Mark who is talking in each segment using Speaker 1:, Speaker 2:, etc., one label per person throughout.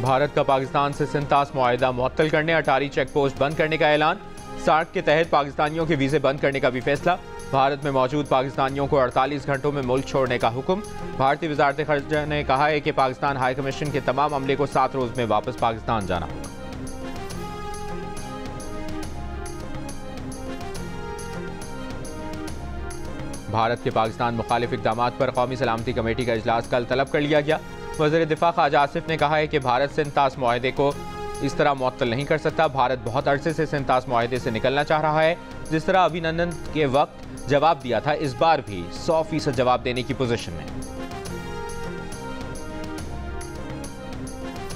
Speaker 1: भारत का पाकिस्तान से सिंतास मुआहिदा मुअत्तल करने, अटारी चेक पोस्ट बंद करने का ऐलान। सार्क के तहत पाकिस्तानियों के वीज़े बंद करने का भी फैसला। भारत में मौजूद पाकिस्तानियों को 48 घंटों में मुल्क छोड़ने का हुक्म। भारतीय वजारत खर्चा ने कहा है कि पाकिस्तान हाई कमीशन के तमाम अमले को 7 रोज में वापस पाकिस्तान जाना होगा। भारत के पाकिस्तान मुखालिफ इक़दामात पर कौमी सलामती कमेटी का इजलास कल तलब कर लिया गया। वज़ीर दिफा ख्वाजा आसिफ ने कहा है कि भारत सिंतास मुआहिदे को इस तरह मुअत्तल नहीं कर सकता। भारत बहुत अरसे से सिंतास मुआहिदे से निकलना चाह रहा है। जिस तरह अभिनंदन के वक्त जवाब दिया था, इस बार भी 100% जवाब देने की पोजीशन में।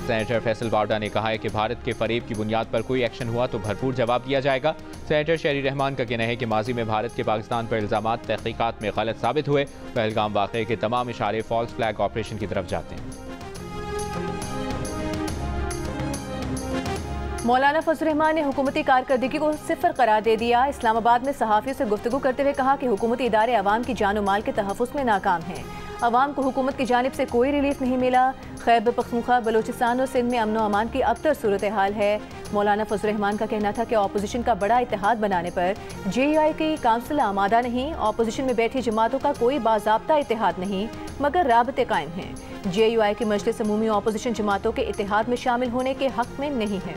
Speaker 1: सेनेटर फैसल बावडा ने कहा है कि भारत के फरेब की बुनियाद पर कोई एक्शन हुआ तो भरपूर जवाब दिया जाएगा। सेनेटर शहरी रहमान का कहना है कि माजी में भारत के पाकिस्तान पर इल्जामात तहकीकात में गलत साबित हुए। पहलगाम वाक़े के तमाम इशारे फॉल्स फ्लैग ऑपरेशन की तरफ जाते हैं।
Speaker 2: मौलाना फजल रहमान ने हुकूमती कारकर्दगी को सिफर करार दे दिया। इस्लामाबाद में सहाफ़ियों से गुफ्तगू करते हुए कहा कि हुकूमती इदारे अवाम की जान और माल के तहफ़्फ़ुज़ में नाकाम हैं। अवाम को हुकूमत की जानिब से कोई रिलीफ नहीं मिला। खैबर पख्तूनख्वा, बलोचिस्तान और सिंध में अमन अमान की अबतर सूरत हाल है। मौलाना फजल रहमान का कहना था कि अपोजिशन का बड़ा इत्तेहाद बनाने पर JUI की काउंसिल आमादा नहीं। अपोजिशन में बैठी जमातों का कोई बाज़ाब्ता इत्तेहाद नहीं, मगर राबते कायम हैं। JUI की मजलिस अमूमी अपोजिशन जमातों के इत्तेहाद में शामिल होने के हक में नहीं है।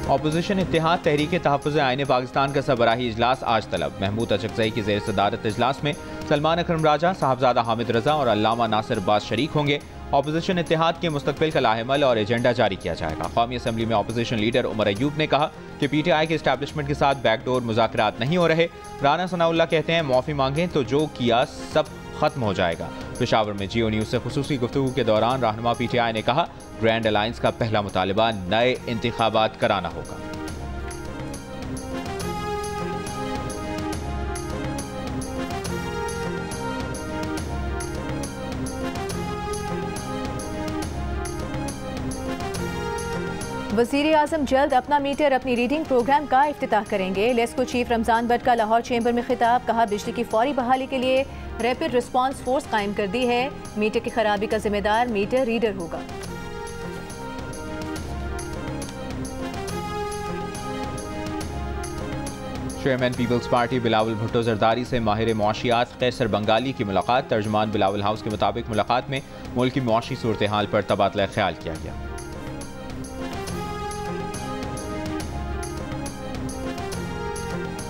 Speaker 1: अपोजिशन इत्तेहाद तहरीक तहफ़्फ़ुज़ आईन पाकिस्तान का सबराही इजलास आज तलब। महमूद अचकज़ई की ज़ेर सदारत इजलास में सलमान अकरम राजा, साहबजादा हामिद रजा और अल्लामा नासिर अब्बास शरीक होंगे। अपोजिशन इत्तेहाद के मुस्तकबिल का लाहेमल और एजेंडा जारी किया जाएगा। कौमी असम्बली में अपोजिशन लीडर उमर अयूब ने कहा कि PTI के इस्टेब्लिशमेंट के साथ बैकडोर मुज़ाकरात नहीं हो रहे। राना सनाउल्लाह कहते हैं मौफ़ी मांगें तो जो किया सब खत्म हो जाएगा। पेशावर में जियो न्यूज़ से खुसूसी गुफ्तगू के दौरान रहनुमा PTI ने कहा ग्रैंड अलायंस का पहला मुतालिबा नए इंतखाबात कराना होगा।
Speaker 2: वज़ीर आज़म जल्द अपना मीटर अपनी रीडिंग प्रोग्राम का इफ्तिताह करेंगे। लेस्को चीफ रमजान भट्ट का लाहौर चैम्बर में खिताब। कहा बिजली की फौरी बहाली के लिए रैपिड रिस्पांस फोर्स कायम कर दी है। मीटर की खराबी का जिम्मेदार मीटर रीडर होगा।
Speaker 1: Chairman peoples party Bilawal Bhutto Zardari से माहिर मुआशियात कैसर बंगाली की मुलाकात। तर्जुमान बिलावल हाउस के मुताबिक मुलाकात में मुल्क की मुआशी सूरत हाल पर तबादला ख्याल किया गया।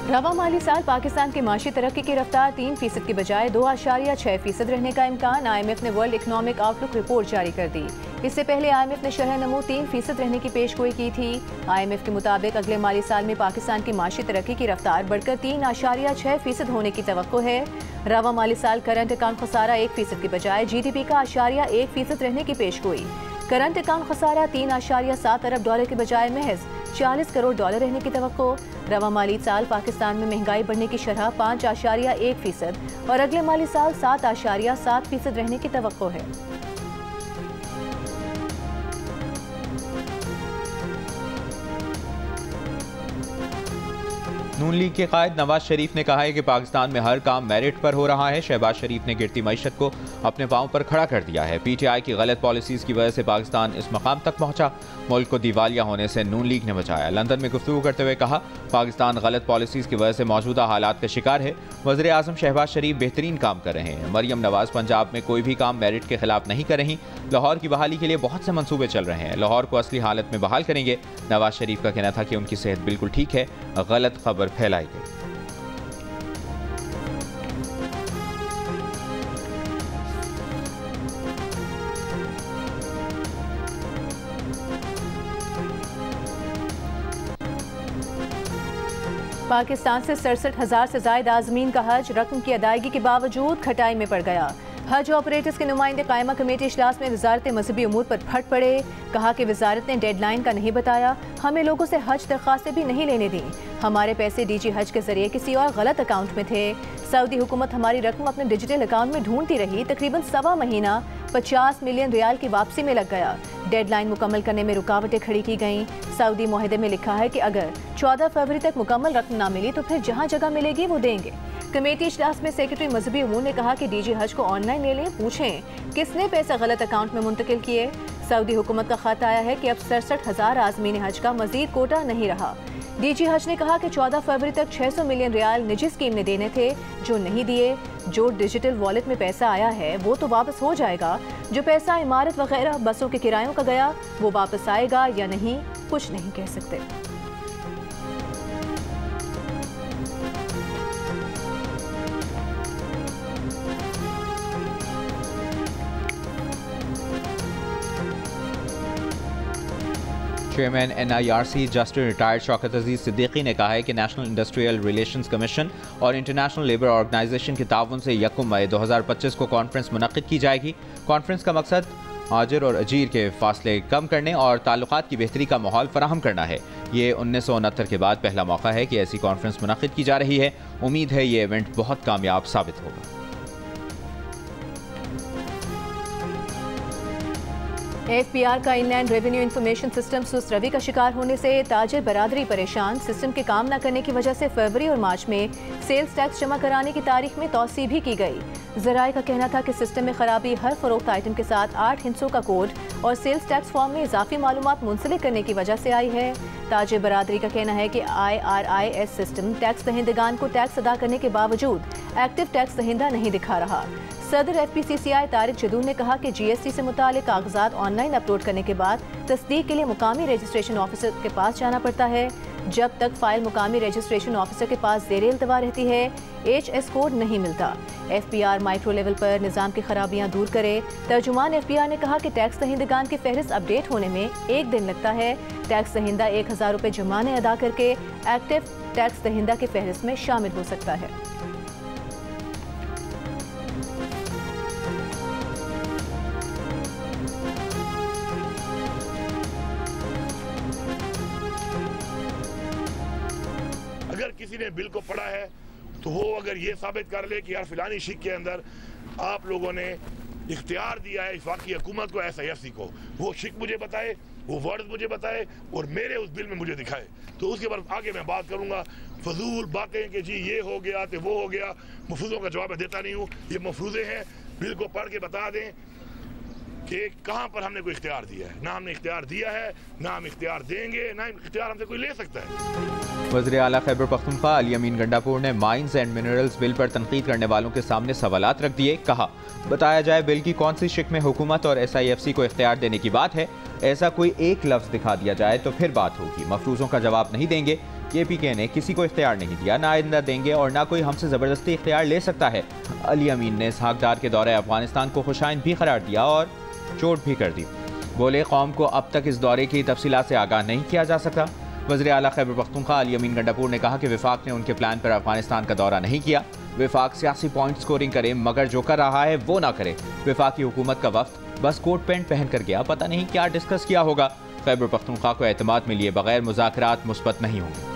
Speaker 2: रवा माली साल पाकिस्तान की माशी तरक्की की रफ्तार 3% की बजाय 2.6% रहने का इम्कान। IMF ने वर्ल्ड इकनॉमिक आउटलुक रिपोर्ट जारी कर दी। इससे पहले IMF ने शरह नमू 3% रहने की पेशगोई की थी। IMF के मुताबिक अगले माली साल में पाकिस्तान की माशी तरक्की की रफ्तार बढ़कर 3.6% होने की तवक्को है। रवा माली साल करंट अकाउंट खसारा 1% की बजाय GDP का 1% रहने की पेशगोई। करंट अकाउंट खसारा 3.7 अरब डॉलर के बजाय महज 40 करोड़ डॉलर रहने की तवक्को। रवा माली साल पाकिस्तान में महंगाई बढ़ने की शरह 5.1% और अगले माली साल 7.7% रहने की तवक्को है।
Speaker 1: नून लीग के कायद नवाज शरीफ ने कहा है कि पाकिस्तान में हर काम मेरिट पर हो रहा है। शहबाज शरीफ ने गिरती मईशत को अपने पांव पर खड़ा कर दिया है। PTI की गलत पॉलिसीज की वजह से पाकिस्तान इस मकाम तक पहुंचा। मुल्क को दिवालिया होने से नून लीग ने बचाया। लंदन में गुफ्तगू करते हुए कहा पाकिस्तान गलत पॉलिसीज की वजह से मौजूदा हालात का शिकार है। वज़ीर आज़म शहबाज शरीफ बेहतरीन काम कर रहे हैं। मरियम नवाज पंजाब में कोई भी काम मेरिट के खिलाफ नहीं कर रही। लाहौर की बहाली के लिए बहुत से मंसूबे चल रहे हैं। लाहौर को असली हालत में बहाल करेंगे। नवाज शरीफ का कहना था कि उनकी सेहत बिल्कुल ठीक है। गलत खबर फैलाई गई।
Speaker 2: पाकिस्तान से 67,000 से ज्यादा आज़मीन का हज रकम की अदायगी के बावजूद खटाई में पड़ गया। हज ऑपरेटर्स के नुमाइंदे कायमा कमेटी इजलास में वजारत मजहबी उमूर पर फट पड़े। कहा कि वजारत ने डेडलाइन का नहीं बताया। हमें लोगों से हज दरख्वास्तें भी नहीं लेने दी। हमारे पैसे DG हज के जरिए किसी और गलत अकाउंट में थे। सऊदी हुकूमत हमारी रकम अपने डिजिटल अकाउंट में ढूंढती रही। तकरीबन 1.25 महीना 50 मिलियन रियाल की वापसी में लग गया। डेडलाइन मुकम्मल करने में रुकावटें खड़ी की गईं। सऊदी मुआहदे में लिखा है कि अगर 14 फरवरी तक मुकम्मल रकम ना मिली तो फिर जहां जगह मिलेगी वो देंगे। कमेटी इजलास में सेक्रेटरी मजहबी उमूर ने कहा कि डीजी हज को ऑनलाइन ले लें, पूछें किसने पैसा गलत अकाउंट में मुंतकिल किए। सऊदी हुकूमत का खत आया है कि अब 67,000 आज़मीन हज का मजीद कोटा नहीं रहा। डीजी हज ने कहा कि 14 फरवरी तक 600 मिलियन रियाल निजी स्कीम ने देने थे, जो नहीं दिए। जो डिजिटल वॉलेट में पैसा आया है वो तो वापस हो जाएगा, जो पैसा इमारत वगैरह बसों के किरायों का गया वो वापस आएगा या नहीं, कुछ नहीं कह सकते।
Speaker 1: Chairman NIRC justice retired Shaukat Aziz Siddiqui ने कहा है कि नेशनल इंडस्ट्रियल रिलेशंस कमीशन और इंटरनेशनल लेबर ऑर्गेनाइजेशन के ताउन से 1 मई 2025 को कॉन्फ्रेंस मुनक्किद की जाएगी। कॉन्फ्रेंस का मकसद आजिर और अजीर के फासले कम करने और ताल्लुकात की बेहतरी का माहौल फराहम करना है। ये 1969 के बाद पहला मौका है कि ऐसी कॉन्फ्रेंस मुनक्किद की जा रही है। उम्मीद है ये इवेंट बहुत कामयाब साबित होगा।
Speaker 2: FBR का इनलैंड रेवेन्यू इंफॉर्मेशन सिस्टम सुस्त रवि का शिकार होने से ताजिर बरादरी परेशान। सिस्टम के काम न करने की वजह से फरवरी और मार्च में सेल्स टैक्स जमा कराने की तारीख में तौसी भी की गई। ज़राए का कहना था कि सिस्टम में खराबी हर फरोख्त आइटम के साथ 8 हिस्सों का कोड और सेल्स टैक्स फॉर्म में इजाफी मालूमात मुंसलिक करने की वजह से आई है। ताजिर बरादरी का कहना है कि IRIS सिस्टम टैक्स दहिंदगान को टैक्स अदा करने के बावजूद एक्टिव टैक्स दहिंदा नहीं दिखा रहा। सदर FPCCI तारिक जदून ने कहा कि GST से मुतालिक कागजात ऑनलाइन अपलोड करने के बाद तस्दीक के लिए मुकामी रजिस्ट्रेशन ऑफिसर के पास जाना पड़ता है। जब तक फाइल मुकामी रजिस्ट्रेशन ऑफिसर के पास ज़ेरे इल्तवा रहती है, HS कोड नहीं मिलता। FBR माइक्रो लेवल पर निज़ाम की खराबियां दूर करे। तर्जुमान FBR ने कहा कि टैक्स दहिंदगान की फहरिस्त अपडेट होने में 1 दिन लगता है। टैक्स दहिंदा 1000 रुपये जुर्माने अदा करके एक्टिव टैक्स दहिंदा की फहरिस्त में शामिल हो सकता है।
Speaker 3: अगर किसी ने बिल को पढ़ा है तो वो अगर ये साबित कर ले कि यार फिलानी शिक के अंदर आप लोगों ने इख्तियार दिया है वफाकी हुकूमत को SIFC को, वो शिक मुझे बताए, वो वर्ड मुझे बताए और मेरे उस बिल में मुझे दिखाए, तो उसके बाद आगे मैं बात करूंगा। फजूल बातें कि जी ये हो गया तो वो हो गया, मफरूज़ों का जवाब मैं देता नहीं हूँ। ये मफरूज़े हैं, बिल को पढ़ के बता दें कि कहाँ पर हमने कोई इख्तियार दिया है। ना हमने इख्तियार दिया है, ना हम इख्तियार देंगे, ना इख्तियार हमसे कोई ले सकता है।
Speaker 1: वज़ीर आला खैबर पख्तूनख्वा अली अमीन गंडापुर ने माइंस एंड मिनरल्स बिल पर तनकीद करने वालों के सामने सवालात रख दिए। कहा, बताया जाए बिल की कौन सी शिक में हुकूमत और SIFC को इख्तियार देने की बात है। ऐसा कोई एक लफ्ज़ दिखा दिया जाए तो फिर बात होगी। मफरूज़ों का जवाब नहीं देंगे। KPK ने किसी को इख्तियार नहीं दिया, ना आइंदा देंगे और ना कोई हमसे ज़बरदस्ती इख्तियार ले सकता है। अली अमीन ने इसहाक डार के दौरे अफगानिस्तान को खुशाइन भी करार दिया और चोट भी कर दी। बोले, कौम को अब तक इस दौरे की तफसीलात से आगाह नहीं किया जा सकता। वज़ीर आला खैबर पख्तूनख्वा अली अमीन गंडापुर ने कहा कि वफाक ने उनके प्लान पर अफगानिस्तान का दौरा नहीं किया। वफाक सियासी पॉइंट स्कोरिंग करे मगर जो कर रहा है वो ना करे। वफाकी हुकूमत का वफ्द बस कोट पैंट पहन कर गया, पता नहीं क्या डिस्कस किया होगा। खैबर पख्तूनख्वा को एतमाद में लिए बगैर मुज़ाकरात मुस्बत नहीं होंगे।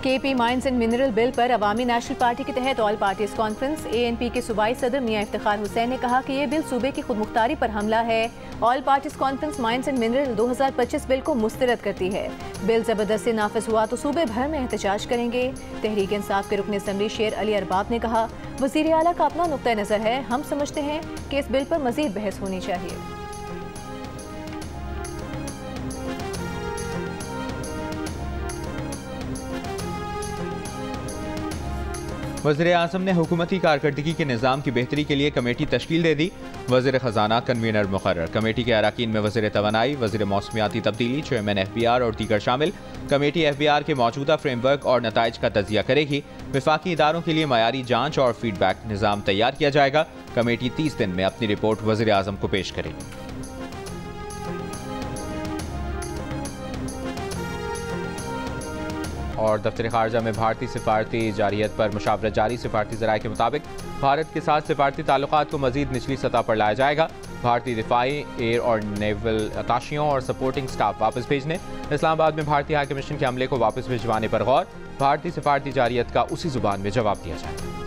Speaker 2: KP mines and mineral bill पर अवामी नेशनल पार्टी के तहत ऑल पार्टीज कॉन्फ्रेंस। ANP के सूबाई सदर मियां इफ्तिखार हुसैन ने कहा कि ये बिल सूबे की खुद मुख्तारी पर हमला है। All parties conference mines and mineral 2025 bill को मुस्तरद करती है। बिल जबरदस्ती नाफिज हुआ तो सूबे भर में एहतजाज करेंगे। तहरीक इंसाफ के रुकन असम्बली शेर अली अरबाब ने कहा, वज़ीर आला का अपना नुक्ता नज़र है, हम समझते हैं कि इस बिल पर मजीद बहस होनी चाहिए।
Speaker 1: वज़ीर आज़म ने हुकूमती कारकर्दगी के निज़ाम की बेहतरी के लिए कमेटी तश्कील दे दी। वज़ीर ख़जाना कन्वीनर मुक़र्रर। कमेटी के अरकान में वज़ीर तवानाई, वज़ीर मौसमियाती तब्दीली, चेयरमैन FBR और दीगर शामिल। कमेटी FBR के मौजूदा फ्रेमवर्क और नताइज का तजिया करेगी। वफाकी इदारों के लिए मयारी जाँच और फीडबैक निज़ाम तैयार किया जाएगा। कमेटी 30 दिन में अपनी रिपोर्ट वज़ीर आज़म को पेश करेगी। और दफ्तर खारजा में भारतीय सिफारती जारियत पर मुशावरत जारी। सिफारती ज़राए के मुताबिक भारत के साथ सिफारती ताल्लुकात को मजीद निचली सतह पर लाया जाएगा। भारतीय दिफाई, एयर और नेवल अताशियों और सपोर्टिंग स्टाफ वापस भेजने। इस्लामाबाद में भारतीय हाई कमीशन के अमले को वापस भिजवाने पर गौर। भारतीय सिफारती जारियत का उसी जुबान में जवाब दिया जाए।